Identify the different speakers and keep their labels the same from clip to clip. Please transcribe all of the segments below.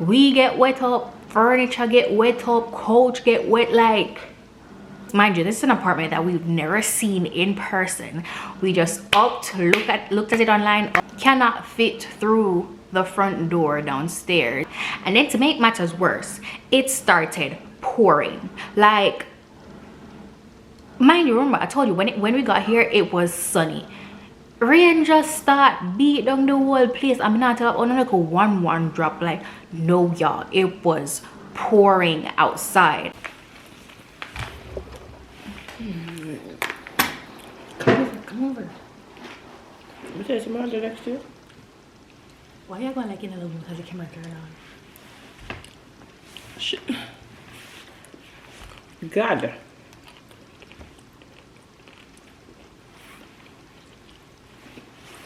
Speaker 1: We get wet up, furniture get wet up, couch get wet. Like, mind you, this is an apartment that we've never seen in person. We just looked at it online. Cannot fit through the front door downstairs. And then to make matters worse, it started pouring. Like, mind you, remember I told you when we got here it was sunny. Rain just start beat down the whole place. I'm not on like a one drop. Like, no y'all, it was pouring outside. Come over.
Speaker 2: But there's some under next to you.
Speaker 1: Why are you going like in a little because the camera turned on?
Speaker 2: Shit. God.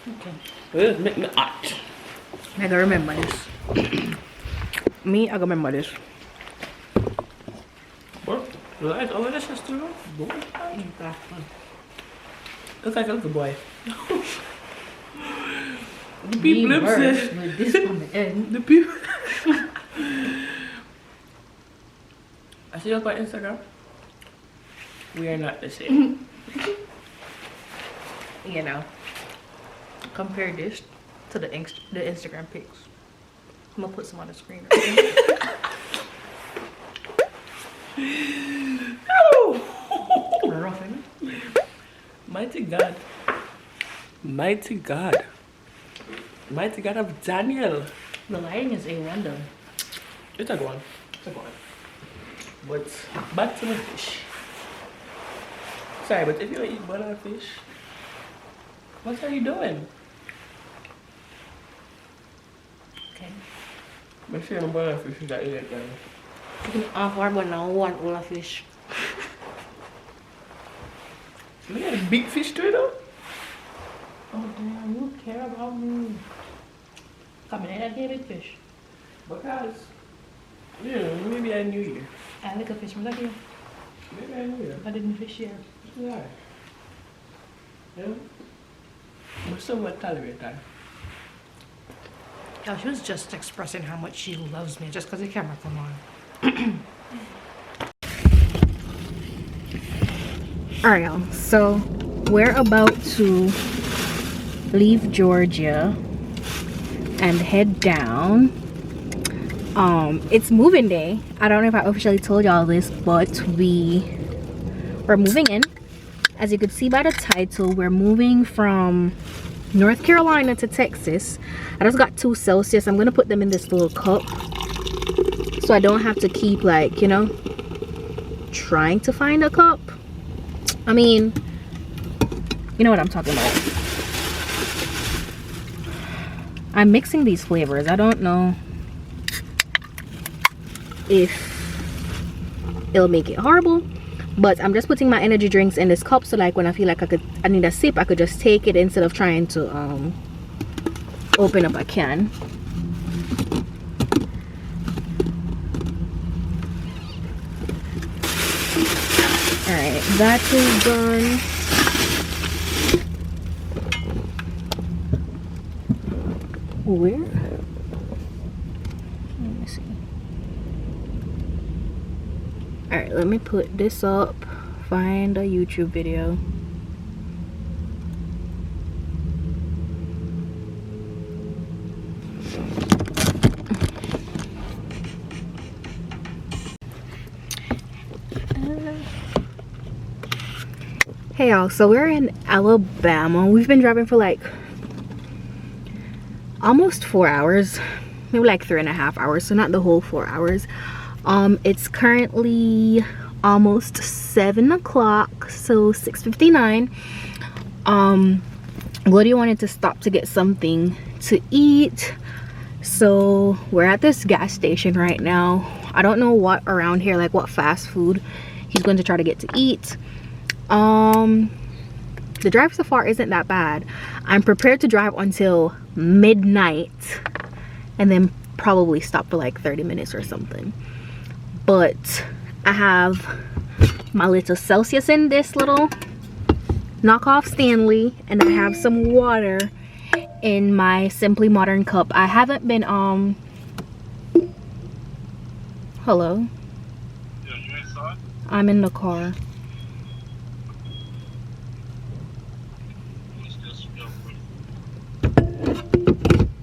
Speaker 1: Okay.
Speaker 2: This make me hot.
Speaker 1: I gotta remember this. Me, I gotta remember this.
Speaker 2: What? The light over this is too low? Looks like a little boy. The people
Speaker 1: with this on the end.
Speaker 2: The people. I see you on Instagram. We are not the same.
Speaker 1: You know, compare this to the Instagram pics. I'm gonna put some on the screen. Rough, ain't it?
Speaker 2: Mighty God. Mighty God. Mighty God of Daniel.
Speaker 1: The lighting is A1 though.
Speaker 2: It's a one. It's a one. But back to the fish. Sorry, but if you eat banana fish, what are you doing?
Speaker 1: Okay.
Speaker 2: Make sure you banana fish is that you like that.
Speaker 1: You can offer but now one all fish.
Speaker 2: Look at the big fish too though.
Speaker 1: Oh damn, you care about me. Come in and get big fish.
Speaker 2: Because, you know, maybe I knew you.
Speaker 1: I like a fish, but you.
Speaker 2: Maybe I knew you.
Speaker 1: I didn't fish here.
Speaker 2: Yeah. Yeah. But somewhat tolerate that.
Speaker 1: Oh, she was just expressing how much she loves me just because the camera come on. Alright y'all, so we're about to leave Georgia and head down. It's moving day. I don't know if I officially told y'all this, but we're moving in. As you could see by the title, we're moving from North Carolina to Texas. I just got 2 Celsius. I'm gonna put them in this little cup so I don't have to keep, like, you know, trying to find a cup. I mean, you know what I'm talking about. I'm mixing these flavors. I don't know if it'll make it horrible, but I'm just putting my energy drinks in this cup so like when I feel like I need a sip, I could just take it instead of trying to open up a can. Alright, that is done. Where? Let me see. Alright, let me put this up. Find a YouTube video. Hey y'all, so we're in Alabama. We've been driving for like almost 4 hours, maybe like 3.5 hours, so not the whole 4 hours. It's currently almost 7 o'clock, so 6:59. Glody wanted to stop to get something to eat, so we're at this gas station right now. I don't know what around here, like what fast food he's going to try to get to eat. The drive so far isn't that bad. I'm prepared to drive until midnight and then probably stop for like 30 minutes or something. But I have my little Celsius in this little knockoff Stanley, and I have some water in my Simply Modern cup. I haven't been Hello.
Speaker 3: Yeah, you inside?
Speaker 1: I'm in the car.
Speaker 3: Let's just go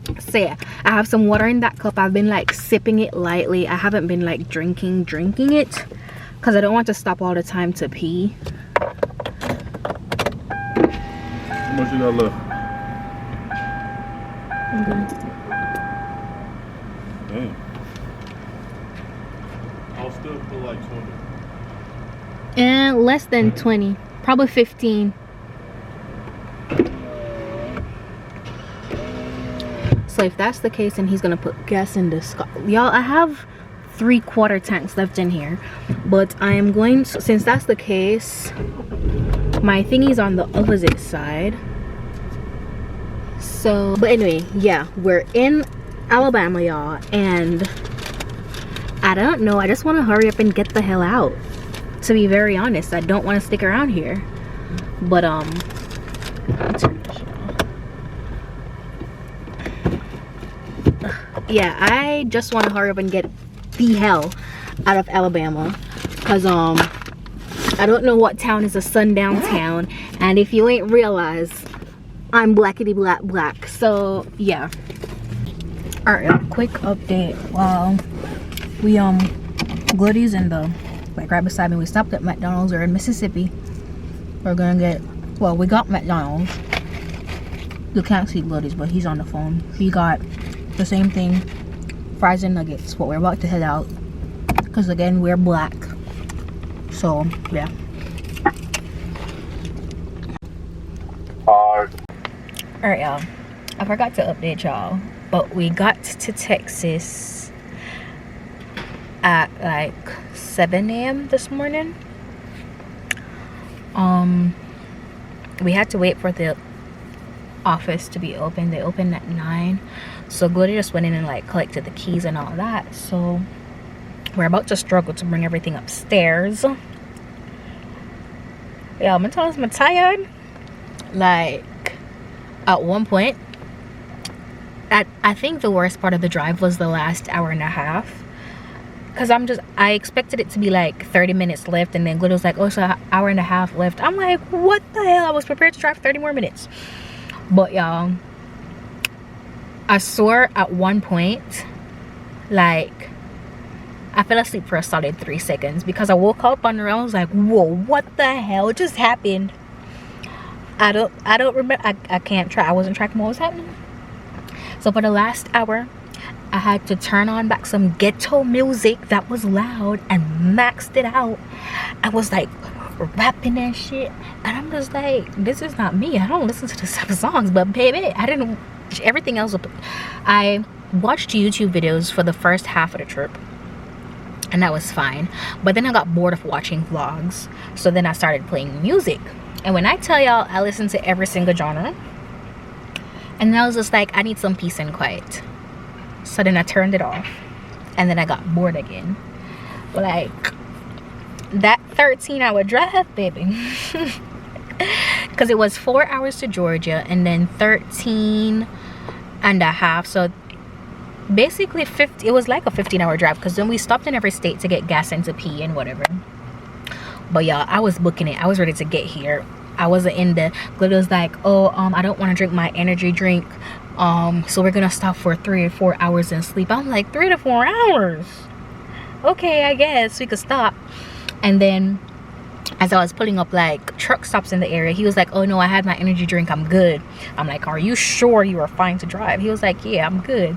Speaker 3: with
Speaker 1: So yeah, I have some water in that cup. I've been like sipping it lightly. I haven't been like drinking it because I don't want to stop all the time to pee.
Speaker 3: How much you got left?
Speaker 1: Okay.
Speaker 3: Damn. I'll still put like 20.
Speaker 1: And less than 20, probably 15. So if that's the case, then he's gonna put gas in this car. Y'all, I have 3/4 tanks left in here, but I am going to, since that's the case, my thingy's on the opposite side. So but anyway, yeah, we're in Alabama, y'all, and I don't know, I just want to hurry up and get the hell out. To be very honest, I don't want to stick around here. But yeah, I just want to hurry up and get the hell out of Alabama, because I don't know what town is a sundown town, and if you ain't realized, I'm blackity black. So yeah. All right, quick update. We Gloody's in the, like right beside me. We stopped at McDonald's. We're in Mississippi. We're gonna get, well, we got McDonald's. You can't see Gloody's, but he's on the phone. He got the same thing, fries and nuggets. But we're about to head out because again, we're black. So yeah. All right, y'all. I forgot to update y'all, but we got to Texas at like 7 a.m. this morning. We had to wait for the office to be open. They opened at 9, so Gloria just went in and like collected the keys and all that. So we're about to struggle to bring everything upstairs. Yeah, I'm telling you, I'm tired. Like at one point, I think the worst part of the drive was the last hour and a half, because I expected it to be like 30 minutes left, and then Glitter was like, oh, so an hour and a half left. I'm like, what the hell? I was prepared to drive 30 more minutes. But y'all, I swear at one point, like, I fell asleep for a solid 3 seconds, because I woke up on the road. I was like, whoa, what the hell just happened? I don't remember. I can't try. I wasn't tracking what was happening. So for the last hour, I had to turn on back some ghetto music that was loud and maxed it out. I was like rapping and shit, and I'm just like, this is not me. I don't listen to this type of songs. But baby, I didn't. Everything else, I watched YouTube videos for the first half of the trip, and that was fine. But then I got bored of watching vlogs, so then I started playing music. And when I tell y'all, I listen to every single genre, and I was just like, I need some peace and quiet. So then I turned it off, and then I got bored again. Like that 13-hour drive, baby. Because it was 4 hours to Georgia and then 13 and a half. So basically it was like a 15-hour drive, because then we stopped in every state to get gas and to pee and whatever. But y'all, I was booking it. I was ready to get here. I wasn't in the Glitter was like, oh, I don't want to drink my energy drink, so we're gonna stop for 3 or 4 hours and sleep. I'm like, 3 to 4 hours, okay, I guess we could stop. And then as I was pulling up like truck stops in the area, he was like, oh no, I had my energy drink, I'm good. I'm like, are you sure you are fine to drive? He was like, yeah, I'm good.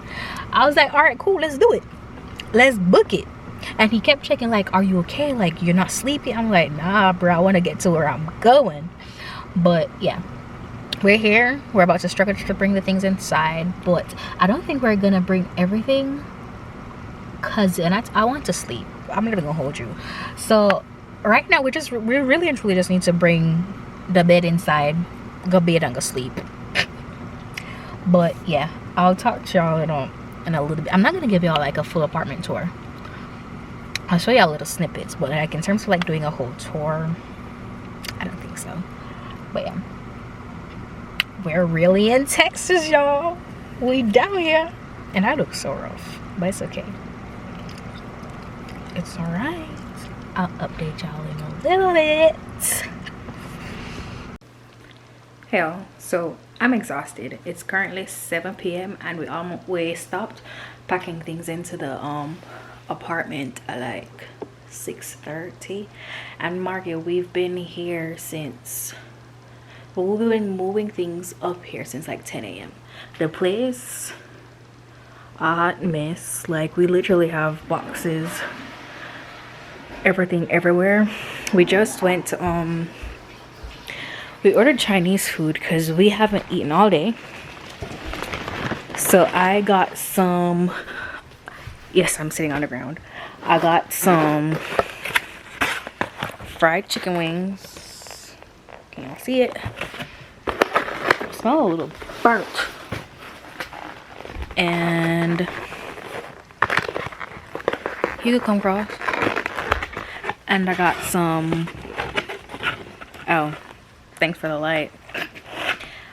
Speaker 1: I was like, all right, cool, let's do it, let's book it. And he kept checking, like, are you okay, like you're not sleepy? I'm like, nah bro, I want to get to where I'm going. But yeah, we're here. We're about to struggle to bring the things inside, but I don't think we're gonna bring everything, because I want to sleep. I'm not even gonna hold you. So right now we really and truly just need to bring the bed inside, go bed and go sleep. But yeah, I'll talk to y'all in a little bit. I'm not gonna give y'all like a full apartment tour. I'll show y'all little snippets, but like in terms of like doing a whole tour, I don't think so. But yeah, we're really in Texas, y'all. We down here, and I look so rough, but it's okay. it's all right. I'll update y'all in a little bit. Hell, so I'm exhausted. It's currently 7 p.m. and we stopped packing things into the apartment at like 6:30. And Margaret, we've been here since, well, we've been moving things up here since like 10 a.m. The place a hot mess. Like, we literally have boxes, everything everywhere. We just went we ordered Chinese food because we haven't eaten all day. So I got some, yes, I'm sitting on the ground. I got some fried chicken wings. Can y'all see it? Smell a little burnt. And you could come across. And I got some, oh, thanks for the light.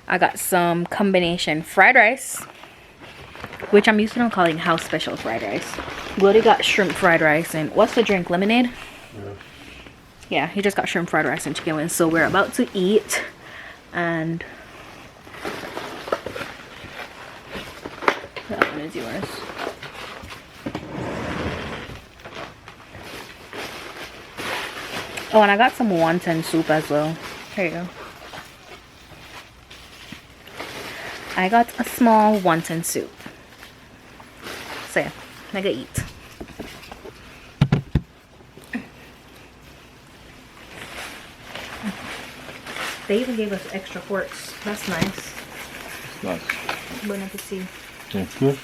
Speaker 1: I got some combination fried rice, which I'm used to calling house special fried rice. We already got shrimp fried rice, and what's the drink, lemonade? Yeah, he just got shrimp fried rice and chicken wings. So we're about to eat, and that one is yours. Oh, and I got some wonton soup as well. Here you go. I got a small wonton soup. So yeah, I gotta eat. They even gave us extra forks. That's nice.
Speaker 3: Nice.
Speaker 1: Bon appetit.
Speaker 3: Thank you.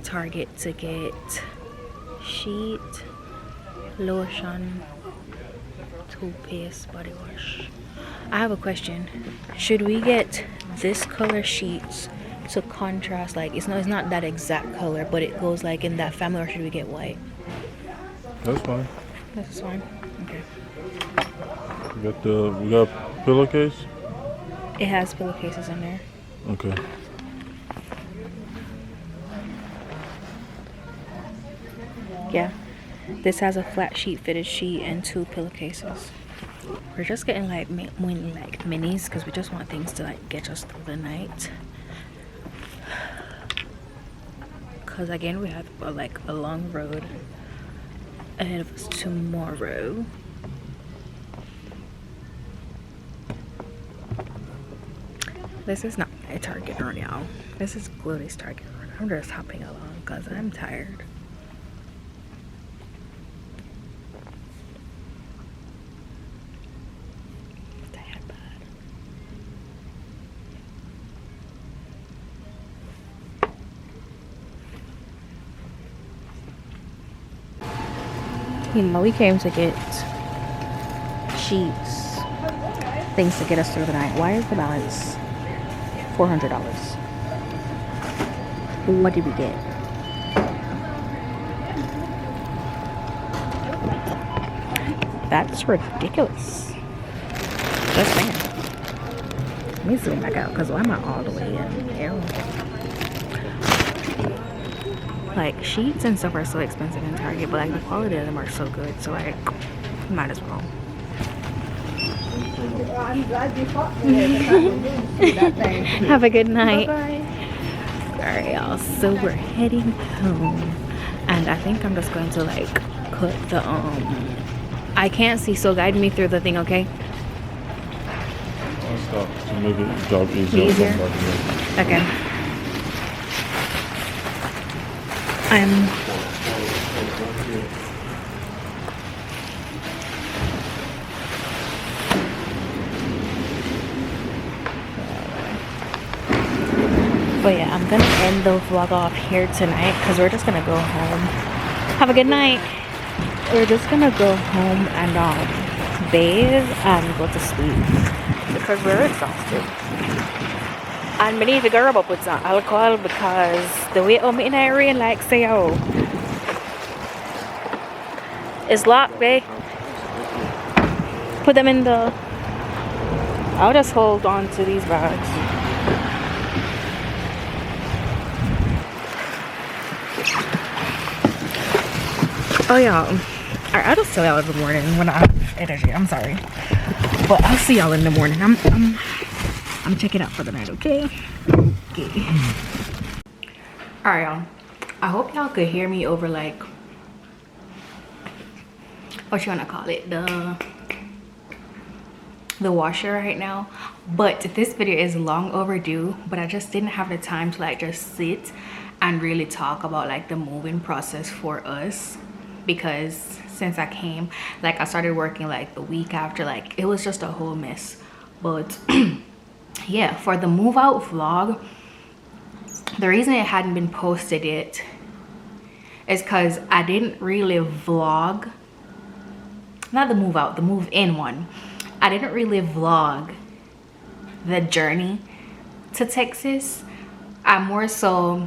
Speaker 3: Target to get sheet, lotion, toothpaste, body wash. I have a question. Should we get this color sheets to contrast, like it's not that exact color, but it goes like in that family, or should we get white? That's fine.
Speaker 1: That's fine. Okay.
Speaker 3: We got pillowcase?
Speaker 1: It has pillowcases in there.
Speaker 3: Okay.
Speaker 1: Yeah, this has a flat sheet, fitted sheet, and 2 pillowcases. We're just getting like minis because we just want things to like get us through the night.
Speaker 3: because again we have like a long road ahead of us tomorrow. This is not my Target run, y'all. This is Gloody's Target run. I'm just hopping along because I'm tired. You know, we came to get sheets, things to get us through the night. Why is the balance $400? What did we get? That's ridiculous. Just saying. Let me zoom back out because why am I all the way in? Ew. Like, sheets and stuff are so expensive in Target, but like the quality of them are so good, so like, might as well. Have a good night. Alright, y'all, so we're heading home, and I think I'm just going to like put the I can't see, so guide me through the thing, okay?
Speaker 4: I'll start to make it job easier.
Speaker 3: Easier? Okay. But yeah, I'm gonna end the vlog off here tonight because we're just gonna go home. Have a good night. We're just gonna go home and bathe and go to sleep because we're exhausted. And we need to go up with some alcohol because the way I'm in rain, like say, oh, it's locked, babe. Put them in the. I'll just hold on to these bags. Oh yeah, I'll just tell y'all in the morning when I have energy. I'm sorry, but I'll see y'all in the morning. I'm checking out for the night, okay? Okay. All right, y'all. I hope y'all could hear me over like what you wanna call it, the washer right now. But this video is long overdue, but I just didn't have the time to like just sit and really talk about like the moving process for us, because since I came, like I started working like the week after, like it was just a whole mess. But yeah, for the move out vlog, the reason it hadn't been posted yet is because I didn't really vlog, not the move out, the move in one. I didn't really vlog the journey to Texas. I more so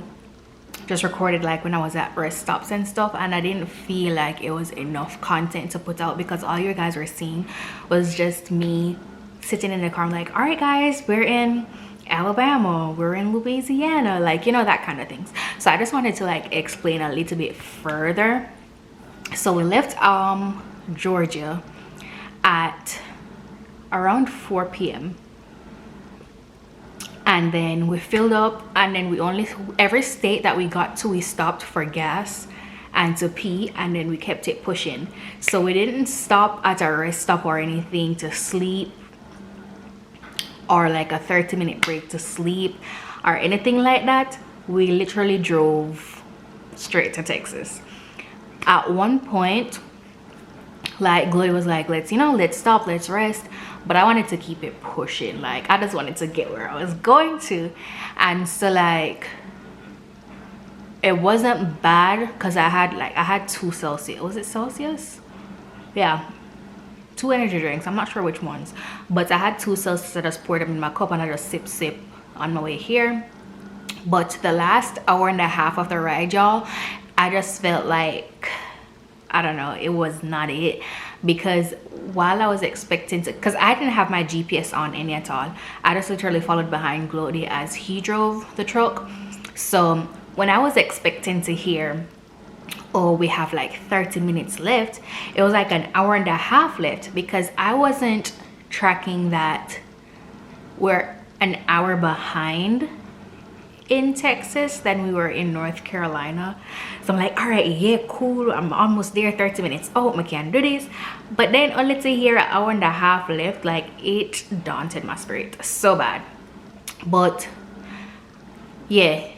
Speaker 3: just recorded like when I was at rest stops and stuff, and I didn't feel like it was enough content to put out because all you guys were seeing was just me sitting in the car. I'm like, all right guys, we're in Alabama, we're in Louisiana, like, you know, that kind of things. So I just wanted to like explain a little bit further. So we left Georgia at around 4 p.m. and then we filled up, and then we only, every state that we got to, we stopped for gas and to pee, and then we kept it pushing. So we didn't stop at a rest stop or anything to sleep, or like a 30-minute break to sleep or anything like that. We literally drove straight to Texas. At one point, like Glory was like, let's stop, let's rest, but I wanted to keep it pushing. Like I just wanted to get where I was going to. And so like it wasn't bad because I had 2 Celsius, was it Celsius? Yeah, 2 energy drinks, I'm not sure which ones, but I had 2 Celsius. I just poured them in my cup and I just sip on my way here. But the last hour and a half of the ride, y'all, I just felt like, I don't know, it was not it. Because while I was expecting to, because I didn't have my GPS on any at all, I just literally followed behind Glody as he drove the truck. So when I was expecting to hear, oh, we have like 30 minutes left, it was like an hour and a half left, because I wasn't tracking that we're an hour behind
Speaker 1: in Texas than we were in North Carolina. So I'm like, all right, yeah, cool, I'm almost there, 30 minutes out, I can do this. But then only to hear an hour and a half left, like it daunted my spirit so bad. But yeah,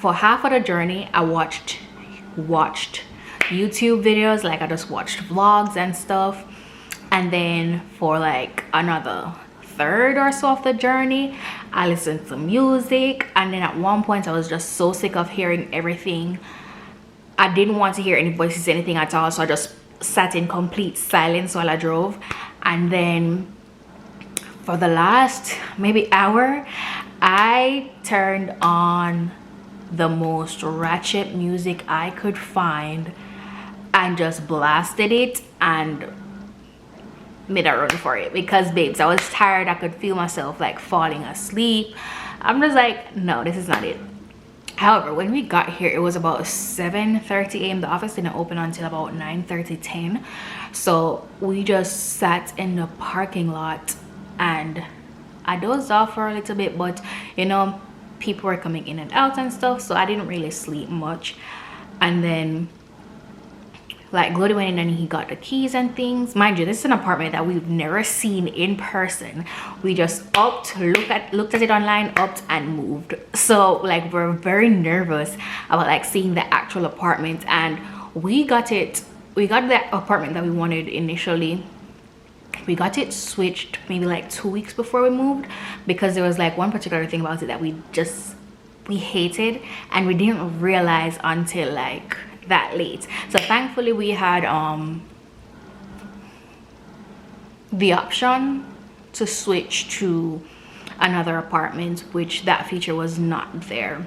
Speaker 1: for half of the journey I watched YouTube videos, like I just watched vlogs and stuff. And then for like another third or so of the journey, I listened to music. And then at one point I was just so sick of hearing everything. I didn't want to hear any voices, anything at all, so I just sat in complete silence while I drove. And then for the last maybe hour, I turned on the most ratchet music I could find and just blasted it and made a run for it. Because babes, I was tired. I could feel myself like falling asleep. I'm just like, no, this is not it. However, when we got here, it was about 7:30 a.m. The office didn't open until about 9:30, 10. So we just sat in the parking lot and I dozed off for a little bit, but you know, people were coming in and out and stuff, so I didn't really sleep much. And then like Glody went in and he got the keys and things. Mind you, this is an apartment that we've never seen in person. We just upped, looked at it online, upped and moved. So like we're very nervous about like seeing the actual apartment. And we got the apartment that we wanted initially. We got it switched maybe like 2 weeks before we moved, because there was like one particular thing about it that we hated, and we didn't realize until like that late. So thankfully we had the option to switch to another apartment, which that feature was not there.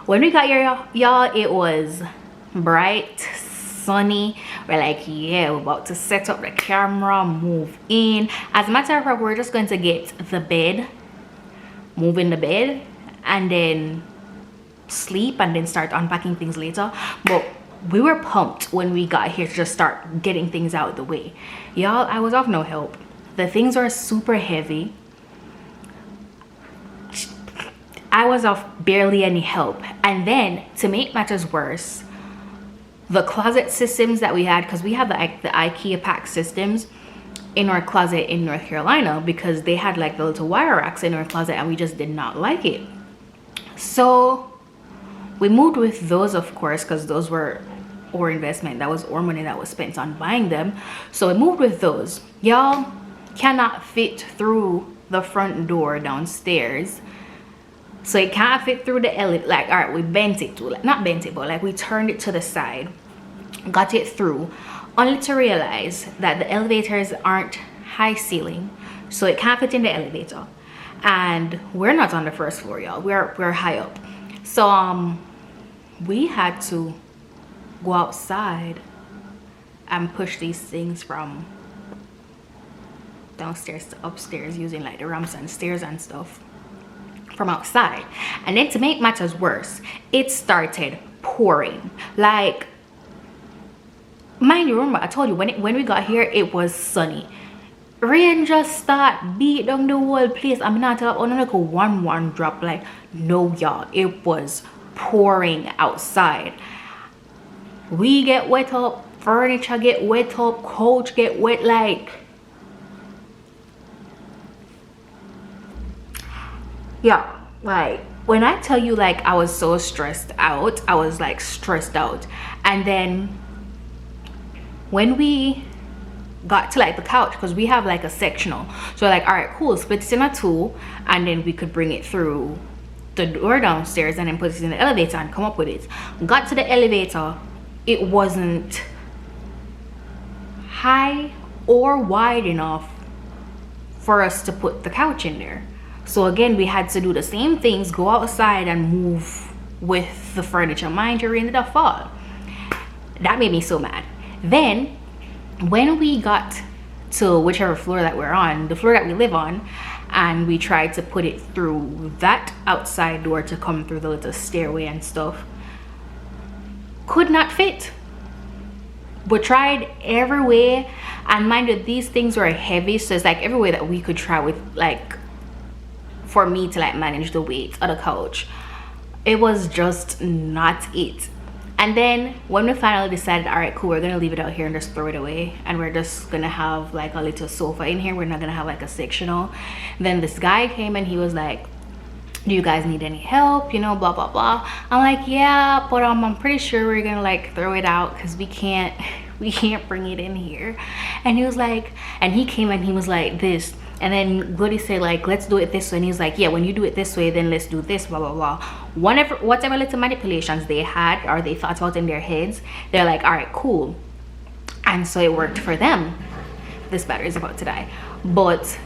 Speaker 1: When we got here, y'all, it was bright, sunny. We're like, yeah, we're about to set up the camera, move in. As a matter of fact, we're just going to get the bed, move in the bed, and then sleep, and then start unpacking things later. But we were pumped when we got here to just start getting things out of the way. Y'all, I was of no help. The things are super heavy. I was of barely any help. And then to make matters worse, the closet systems that we had, because we have the IKEA pack systems in our closet in North Carolina, because they had like the little wire racks in our closet and we just did not like it. So we moved with those, of course, because those were our investment. That was our money that was spent on buying them. So we moved with those. Y'all cannot fit through the front door downstairs. So it can't fit through the elevator. Like, all right, we bent it to, like, not bent it, but like we turned it to the side, got it through, only to realize that the elevators aren't high ceiling, so it can't fit in the elevator. And we're not on the first floor, y'all. We're high up. So we had to go outside and push these things from downstairs to upstairs using like the ramps and stairs and stuff from outside. And then to make matters worse, it started pouring. Like, mind you, remember I told you when we got here it was sunny. Rain just start beat down the whole place. I'm not talking about like a one drop. Like, no, y'all, it was pouring outside. We get wet up, furniture get wet up, couch get wet. Like, yeah, like when I tell you, like, I was so stressed out, I was like stressed out. And then when we got to like the couch, because we have like a sectional, so like, all right, cool, split it in a two, and then we could bring it through the door downstairs and then put it in the elevator and come up with it. Got to the elevator, it wasn't high or wide enough for us to put the couch in there. So again, we had to do the same things, go outside and move with the furniture. Mind you, rain did fall. That made me so mad. Then when we got to whichever floor that we're on, the floor that we live on, and we tried to put it through that outside door to come through the little stairway and stuff, could not fit. We tried every way, and mind you, these things were heavy, so it's like every way that we could try with like for me to like manage the weight of the couch. It was just not it. And then when we finally decided, all right, cool, we're gonna leave it out here and just throw it away, and we're just gonna have like a little sofa in here, we're not gonna have like a sectional, then this guy came and he was like, do you guys need any help, you know, blah blah blah. I'm like, yeah, but I'm pretty sure we're gonna like throw it out because we can't bring it in here. And he was like, and he came and he was like this, and then Goody said like, let's do it this way, and he's like, yeah, when you do it this way, then let's do this, blah blah blah. Whatever little manipulations they had or they thought about in their heads, they're like, all right, cool. And so it worked for them. This battery is about to die, but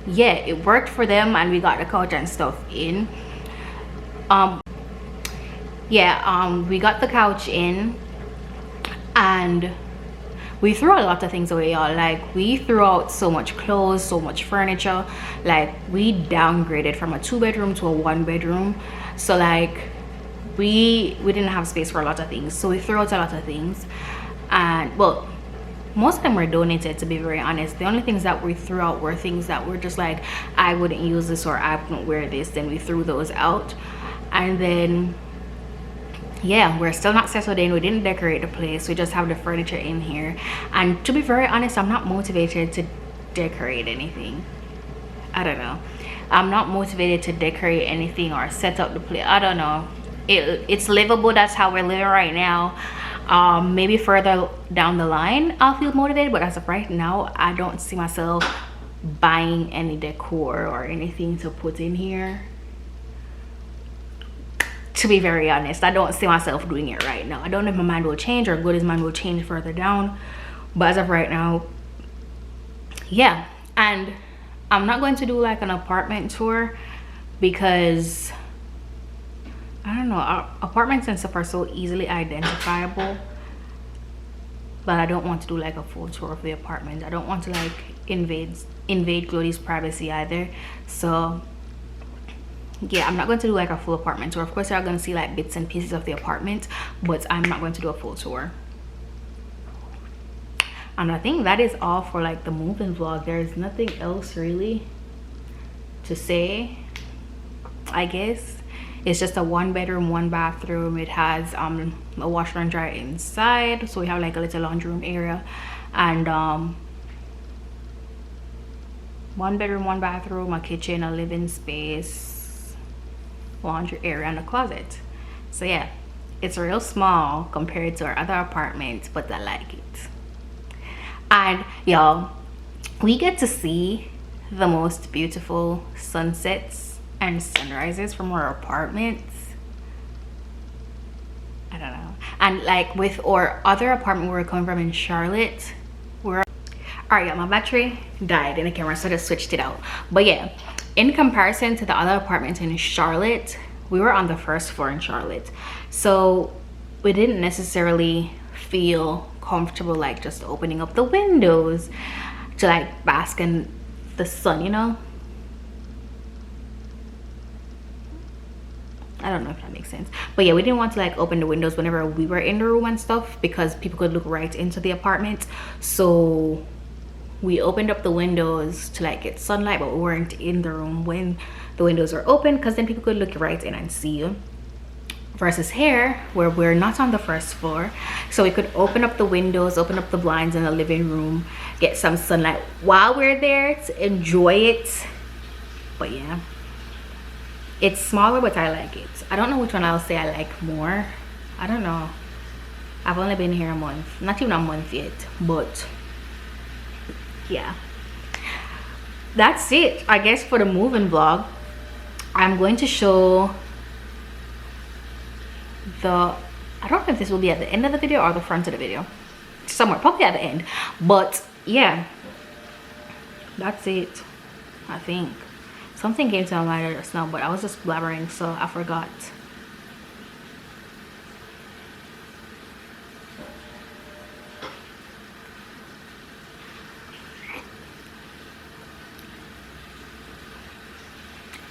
Speaker 1: yeah, it worked for them, and we got the couch and stuff in. We got the couch in, and we threw a lot of things away, y'all. Like, we threw out so much clothes, so much furniture. Like, we downgraded from a 2-bedroom to a 1-bedroom. So like, we didn't have space for a lot of things, so we threw out a lot of things. And well, most of them were donated, to be very honest. The only things that we threw out were things that were just like, I wouldn't use this or I wouldn't wear this. Then we threw those out. And then yeah, we're still not settled in. We didn't decorate the place. We just have the furniture in here. And to be very honest, I'm not motivated to decorate anything. I don't know, I'm not motivated to decorate anything or set up the place. I don't know, it's livable. That's how we're living right now. Maybe further down the line I'll feel motivated, but as of right now, I don't see myself buying any decor or anything to put in here. To be very honest, I don't see myself doing it right now. I don't know if my mind will change or Goody's mind will change further down, but as of right now, yeah. And I'm not going to do like an apartment tour because I don't know, our apartments and stuff are so easily identifiable, but I don't want to do like a full tour of the apartment. I don't want to like invade Glody's privacy either. So yeah, I'm not going to do like a full apartment tour. Of course, you're going to see like bits and pieces of the apartment, but I'm not going to do a full tour. And I think that is all for like the moving vlog. There's nothing else really to say, I guess. It's just a 1-bedroom, 1-bathroom. It has a washer and dryer inside, so we have like a little laundry room area. And 1-bedroom, 1-bathroom, a kitchen, a living space, laundry area, and a closet. So yeah, it's real small compared to our other apartments, but I like it. And y'all, we get to see the most beautiful sunsets and sunrises from our apartments. I don't know. And like with our other apartment where we're coming from in Charlotte, all right, yeah, my battery died in the camera, so I just switched it out. But yeah, in comparison to the other apartments in Charlotte, we were on the first floor in Charlotte, so we didn't necessarily feel comfortable like just opening up the windows to like bask in the sun, you know. I don't know if that makes sense, but yeah, we didn't want to like open the windows whenever we were in the room and stuff because people could look right into the apartment. So we opened up the windows to like get sunlight, but we weren't in the room when the windows were open because then people could look right in and see you. Versus here, where we're not on the first floor, so we could open up the windows, open up the blinds in the living room, get some sunlight while we're there to enjoy it. But yeah, it's smaller, but I like it. I don't know which one I'll say I like more. I don't know. I've only been here a month, not even a month yet, but yeah, that's it, I guess, for the moving vlog. I'm going to show I don't know if this will be at the end of the video or the front of the video, somewhere, probably at the end. But yeah, that's it. I think something came to my mind just now, but I was just blabbering, so I forgot.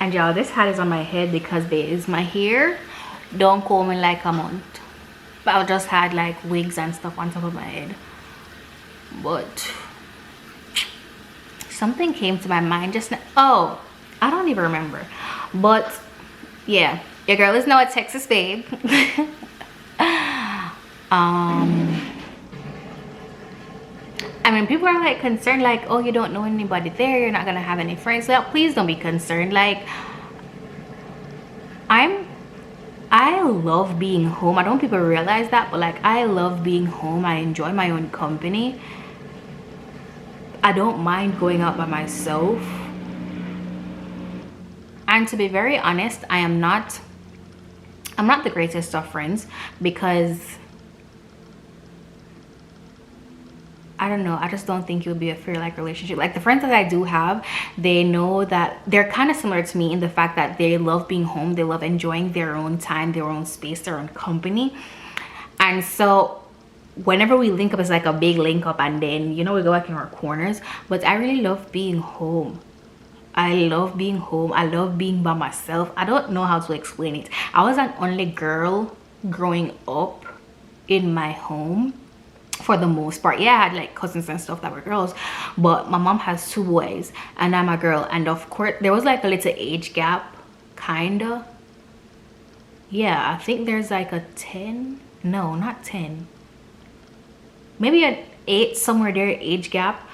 Speaker 1: And y'all, this hat is on my head because my hair don't comb in like a month, but I just had like wigs and stuff on top of my head. But something came to my mind just now. Oh, I don't even remember. But yeah, your girl is now a Texas babe. I mean, people are like concerned, like, oh, you don't know anybody there, you're not gonna have any friends. Well, please don't be concerned. Like, I love being home. I don't think people realize that, but like, I love being home. I enjoy my own company. I don't mind going out by myself. And to be very honest, I'm not the greatest of friends, because I don't know, I just don't think it would be a fair like relationship. Like, the friends that I do have, they know that they're kind of similar to me in the fact that they love being home, they love enjoying their own time, their own space, their own company. And so whenever we link up, it's like a big link up, and then, you know, we go back in our corners. But I really love being home. I love being home. I love being by myself. I don't know how to explain it. I was an only girl growing up in my home for the most part. Yeah, I had like cousins and stuff that were girls, but my mom has 2 boys and I'm a girl. And of course there was like a little age gap, kinda. Yeah, I think there's like a 10, no, not 10, maybe an 8, somewhere there, age gap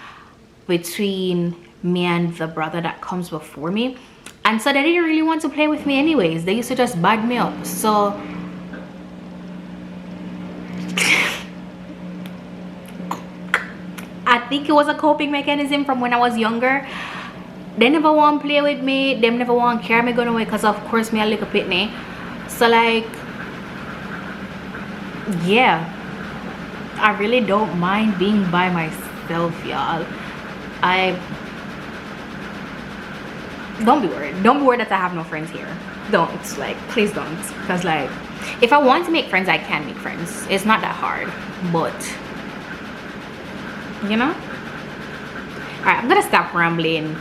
Speaker 1: between me and the brother that comes before me. And so they didn't really want to play with me anyways. They used to just bad me up. So I think it was a coping mechanism from when I was younger. They never want to play with me. They never want to carry me going away, because of course me a little pitney. So like, yeah, I really don't mind being by myself, y'all. Don't be worried. Don't be worried that I have no friends here. Don't, like, please don't. Because like, if I want to make friends, I can make friends. It's not that hard, but you know. All right, I'm gonna stop rambling.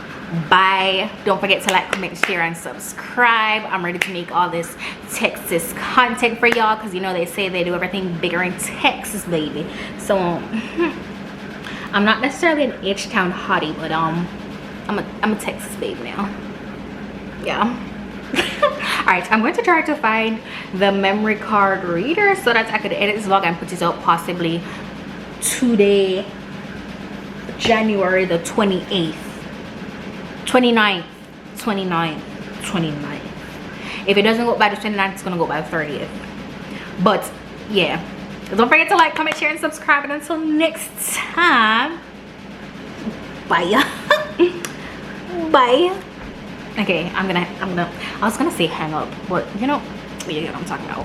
Speaker 1: Bye. Don't forget to like, comment, share, and subscribe. I'm ready to make all this Texas content for y'all, because you know they say they do everything bigger in Texas, baby. So I'm not necessarily an H-Town hottie, but I'm a Texas babe now. Yeah. All right, I'm going to try to find the memory card reader so that I could edit this vlog and put it out possibly today, January the 28th, 29th. If it doesn't go by the 29th, it's gonna go by the 30th. But yeah, don't forget to like, comment, share, and subscribe. And until next time, bye. Bye. Okay, I was gonna say hang up, but you know what I'm talking about.